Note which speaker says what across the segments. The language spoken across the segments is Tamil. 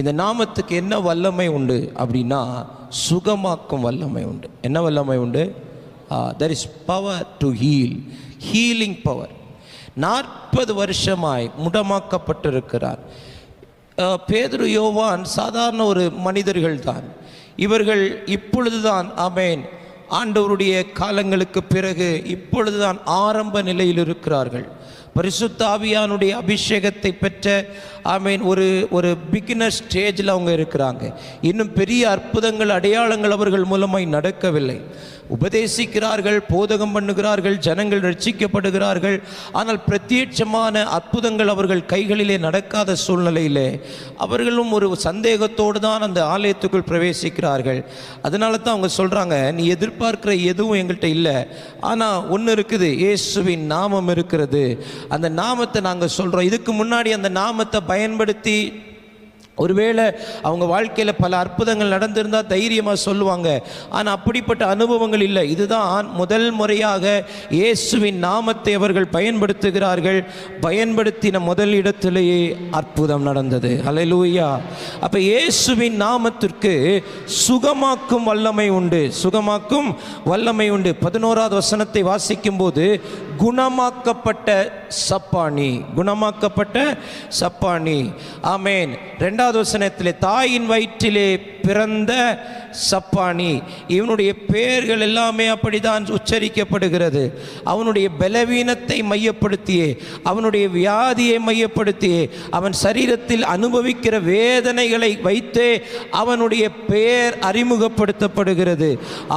Speaker 1: இந்த நாமத்துக்கு என்ன வல்லமை உண்டு அப்படின்னா, சுகமாக்கும் வல்லமை உண்டு. என்ன வல்லமை உண்டு? there is power to heal, healing power. 40 வருஷமாய் முடமாக்கப்பட்டிருக்கிறார். பேதுரு, யோவான் சாதாரண ஒரு மனிதர்கள் தான். இவர்கள் இப்பொழுதுதான் ஆமென் ஆண்டவருடைய காலங்களுக்கு பிறகு இப்பொழுதுதான் ஆரம்ப நிலையில் இருக்கிறார்கள். பரிசுத்த ஆவியானுடைய அபிஷேகத்தை பெற்ற ஆமென் ஒரு பிகினர் ஸ்டேஜில் அவங்க இருக்கிறாங்க. இன்னும் பெரிய அற்புதங்கள் அடையாளங்கள் அவர்கள் மூலமாய் நடக்கவில்லை. உபதேசிக்கிறார்கள், போதகம் பண்ணுகிறார்கள், ஜனங்கள் ரட்சிக்கப்படுகிறார்கள். ஆனால் பிரத்யட்சமான அற்புதங்கள் அவர்கள் கைகளிலே நடக்காத சூழ்நிலையிலே அவர்களும் ஒரு சந்தேகத்தோடு தான் அந்த ஆலயத்துக்குள் பிரவேசிக்கிறார்கள். அதனால தான் அவங்க சொல்கிறாங்க, நீ எதிர்பார்க்கிற எதுவும் எங்கள்கிட்ட இல்லை, ஆனால் ஒன்று இருக்குது, இயேசுவின் நாமம் இருக்கிறது. அந்த நாமத்தை நாங்கள் சொல்கிறோம். இதுக்கு முன்னாடி அந்த நாமத்தை பயன்படுத்தி ஒருவேளை அவங்க வாழ்க்கையில் பல அற்புதங்கள் நடந்திருந்தால் தைரியமாக சொல்லுவாங்க. ஆனால் அப்படிப்பட்ட அனுபவங்கள் இல்லை. இதுதான் முதல் முறையாக இயேசுவின் நாமத்தை அவர்கள் பயன்படுத்துகிறார்கள். பயன்படுத்தின முதல் இடத்திலேயே அற்புதம் நடந்தது. ஹல்லேலூயா. அப்போ இயேசுவின் நாமத்திற்கு சுகமாக்கும் வல்லமை உண்டு. சுகமாக்கும் வல்லமை உண்டு. 11வது வசனத்தை வாசிக்கும் போது, குணமாக்கப்பட்ட சப்பானி, குணமாக்கப்பட்ட சப்பானி. ஆமேன். 2வது வசனத்திலே, தாயின் வயிற்றிலே பிறந்த சப்பானி. இவனுடைய பெயர்கள் எல்லாமே அப்படிதான் உச்சரிக்கப்படுகிறது. அவனுடைய பலவீனத்தை மையப்படுத்தியே, அவனுடைய வியாதியை மையப்படுத்தியே, அவன் சரீரத்தில் அனுபவிக்கிற வேதனைகளை வைத்தே அவனுடைய பெயர் அறிமுகப்படுத்தப்படுகிறது.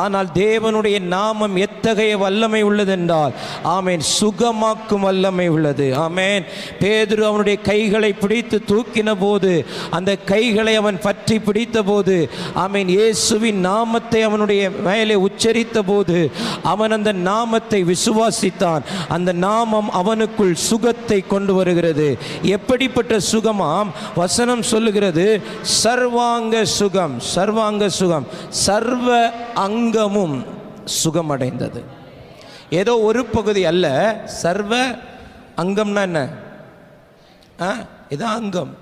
Speaker 1: ஆனால் தேவனுடைய நாமம் எத்தகைய வல்லமை உள்ளதென்றால், ஆமேன், சுகமாக்கும் வல்லமை உள்ளது. ஆமேன். பேதுரு அவனுடைய கைகளை பிடித்து தூக்கின போது, அந்த கைகளை அவன் பற்றி பிடித்த போது, ஆமேன், இயேசுவின் நாமத்தை அவனுடைய மேலே உச்சரித்த போது அவன் அந்த நாமத்தை விசுவாசித்தான். அந்த நாமம் அவனுக்குள் சுகத்தை கொண்டு வருகிறது. எப்படிப்பட்ட சுகமாம்? வசனம் சொல்லுகிறது, சர்வாங்க சுகம். சர்வாங்க சுகம், சர்வ அங்கமும் சுகமடைந்தது. ஏதோ ஒரு பகுதி அல்ல, சர்வ அங்கம்னா என்ன? இது அங்கம்.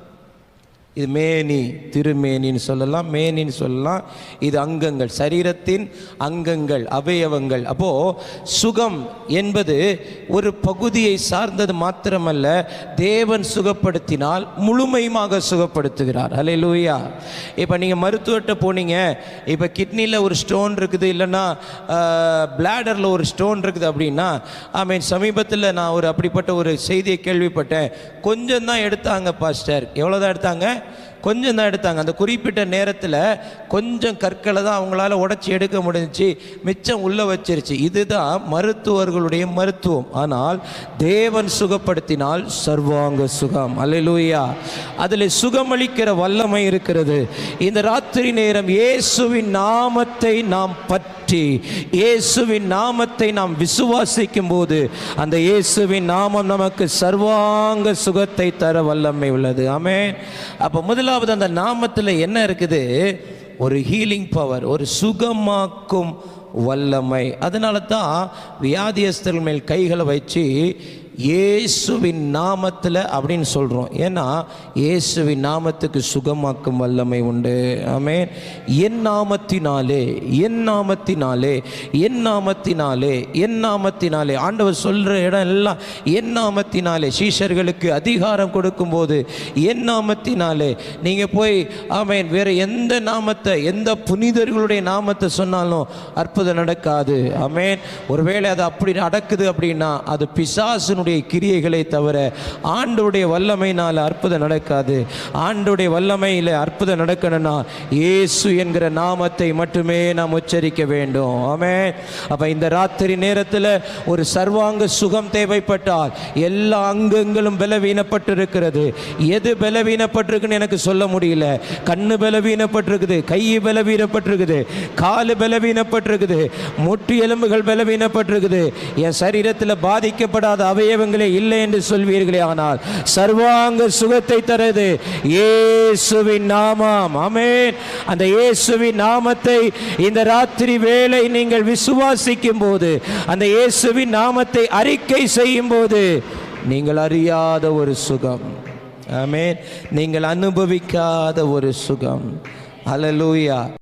Speaker 1: இது மேனி, திருமேனின்னு சொல்லலாம், மேனின்னு சொல்லலாம். இது அங்கங்கள், சரீரத்தின் அங்கங்கள், அவயவங்கள். அப்போது சுகம் என்பது ஒரு பகுதியை சார்ந்தது மாத்திரமல்ல, தேவன் சுகப்படுத்தினால் முழுமையுமாக சுகப்படுத்துகிறார். ஹல்லேலூயா. இப்போ நீங்கள் மருத்துவர்கிட்ட போனீங்க, இப்போ கிட்னியில் ஒரு ஸ்டோன் இருக்குது, இல்லைன்னா பிளாடரில் ஒரு ஸ்டோன் இருக்குது அப்படின்னா, ஆமீன், சமீபத்தில் நான் அப்படிப்பட்ட ஒரு செய்தியை கேள்விப்பட்டேன். கொஞ்சம் தான் எடுத்தாங்க பாஸ்டர். எவ்வளோ தான் எடுத்தாங்க? கொஞ்சம் தான் எடுத்தாங்க. அந்த குறிப்பிட்ட நேரத்தில் கொஞ்சம் கற்களை தான் அவங்களால உடைச்சி எடுக்க முடிஞ்சிச்சு, மிச்சம் உள்ளே வச்சிருச்சு. இதுதான் மருத்துவர்களுடைய மருத்துவம். ஆனால் தேவன் சுகப்படுத்தினால் சர்வாங்க சுகம். அல்லேலூயா. அதில் சுகமளிக்கிற வல்லமை இருக்கிறது. இந்த ராத்திரி நேரம் இயேசுவின் நாமத்தை நாம் பற்றி, இயேசுவின் நாமத்தை நாம் விசுவாசிக்கும் போது, அந்த இயேசுவின் நாமம் நமக்கு சர்வாங்க சுகத்தை தர வல்லமை உள்ளது. ஆமென். அப்போ முதலாவது அந்த நாமத்தில் என்ன இருக்குது? ஒரு ஹீலிங் பவர், ஒரு சுகமாக்கும் வல்லமை. அதனால தான் வியாதியஸ்தர்கள் மேல் கைகளை வச்சு இயேசுவின் நாமத்தில் அப்படின்னு சொல்கிறோம். ஏன்னா இயேசுவின் நாமத்துக்கு சுகமாக்கும் வல்லமை உண்டு. ஆமென். என் நாமத்தினாலே, என் நாமத்தினாலே, என் நாமத்தினாலே, என் நாமத்தினாலே. ஆண்டவர் சொல்கிற இடம் எல்லாம் என் நாமத்தினாலே. சீஷர்களுக்கு அதிகாரம் கொடுக்கும்போது என் நாமத்தினாலே. நீங்கள் போய் ஆமென் வேறு எந்த நாமத்தை, எந்த புனிதர்களுடைய நாமத்தை சொன்னாலும் அற்புதம் நடக்காது. ஆமென். ஒருவேளை அது அப்படி நடக்குது அப்படின்னா அது பிசாசு கிரியைகளை தவிர ஆண்டவருடைய வல்லமையினால் அற்புதம் நடக்காது. ஆண்டவருடைய வல்லமையில் அற்புதம் நடக்கணும்னா இயேசு என்கிற நாமத்தை மட்டுமே நாம் உச்சரிக்க வேண்டும். ஆமென். அப்ப இந்த ராத்திரி நேரத்தில் ஒரு சர்வாங்க சுகம் தேவைப்பட்டால், எல்லா அங்கங்களும் பலவீனப்பட்டிருக்கிறது. எது பலவீனப்பட்டிருக்குன்னு எனக்கு சொல்ல முடியல. கண்ணு பலவீனப்பட்டிருக்குது, கை பலவீனப்பட்டிருக்குது, காலு பலவீனப்பட்டிருக்குது, முட்டு எலும்புகள் பலவீனப்பட்டிருக்குது. என் சரீரத்தில் பாதிக்கப்படாத அவயவங்களே இல்லை என்று சொல்வீர்களே, ஆனால் சர்வாங்க சுகத்தை தருது இயேசுவின் நாமம். ஆமென். அந்த இயேசுவின் நாமத்தை இந்த ராத்திரி வேளை நீங்கள் விசுவாசிக்கும் போது, அந்த இயேசுவின் நாமத்தை அறிக்கை செய்யும் போது, நீங்கள் அறியாத ஒரு சுகம், ஆமென். நீங்கள் அனுபவிக்காத ஒரு சுகம். ஹல்லேலூயா.